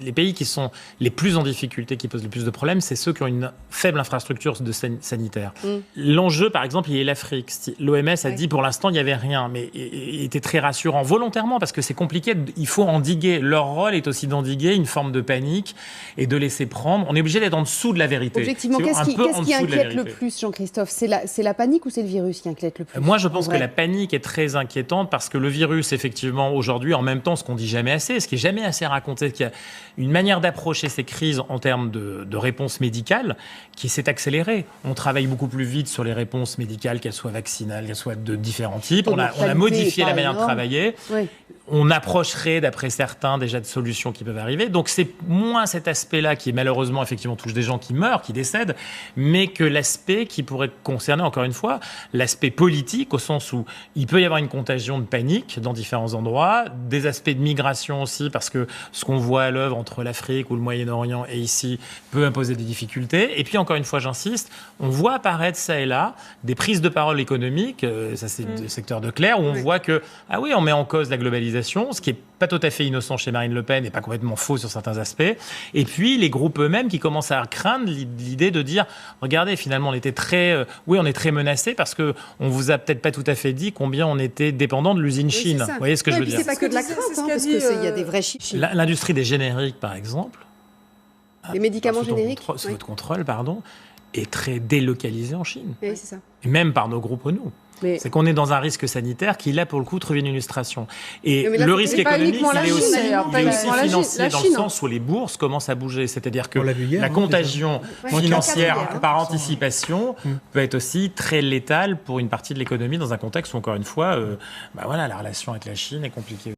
Les pays qui sont les plus en difficulté, qui posent le plus de problèmes, c'est ceux qui ont une faible infrastructure sanitaire. L'enjeu, par exemple, il est l'Afrique. L'OMS a dit pour l'instant, il n'y avait rien, mais il était très rassurant, volontairement, parce que c'est compliqué, il faut endiguer. Leur rôle est aussi d'endiguer une forme de panique et de laisser prendre. On est obligé d'être en dessous de la vérité. Objectivement, qu'est-ce qui inquiète le plus, Jean-Christophe? C'est la panique ou c'est le virus qui inquiète le plus? Moi, je pense que la panique est très inquiétante parce que le virus, effectivement, aujourd'hui, en même temps, ce qu'on dit jamais assez, ce qui est jamais assez raconté, qu'il y a une manière d'approcher ces crises en termes de réponse médicale qui s'est accélérée. On travaille beaucoup plus vite sur les réponses médicales, qu'elles soient vaccinales, qu'elles soient de différents types. On a modifié la manière de travailler. Oui. On approcherait, d'après certains, déjà de solutions qui peuvent arriver. Donc c'est moins cet aspect-là qui, malheureusement, effectivement, touche des gens qui meurent, qui décèdent, mais que l'aspect qui pourrait concerner, encore une fois, l'aspect politique, au sens où il peut y avoir une contagion de panique dans différents endroits, des aspects de migration aussi, parce que ce qu'on voit à l'œuvre entre l'Afrique ou le Moyen-Orient et ici peut imposer des difficultés. Et puis, encore une fois, j'insiste, on voit apparaître ça et là des prises de parole économiques, ça c'est le secteur de Claire, où on voit que, ah oui, on met en cause la globalisation, ce qui n'est pas tout à fait innocent chez Marine Le Pen et pas complètement faux sur certains aspects. Et puis, les groupes eux-mêmes qui commencent à craindre l'idée de dire, regardez, finalement, on était on est très menacés parce qu'on ne vous a peut-être pas tout à fait dit combien on était dépendant de l'usine Chine. Vous voyez ce que je veux dire? C'est pas que de la crainte, parce qu'il y a des vrais chiffres. L'industrie des génériques, par exemple, les médicaments génériques, sous votre contrôle, pardon, est très délocalisée en Chine. Oui, c'est ça. Et même par nos groupes, nous. C'est qu'on est dans un risque sanitaire qui, là, pour le coup, trouve une illustration. Et le risque économique, il est aussi financier, dans le sens où les bourses commencent à bouger. C'est-à-dire que la contagion financière par anticipation peut être aussi très létale pour une partie de l'économie dans un contexte où, encore une fois, la relation avec la Chine est compliquée.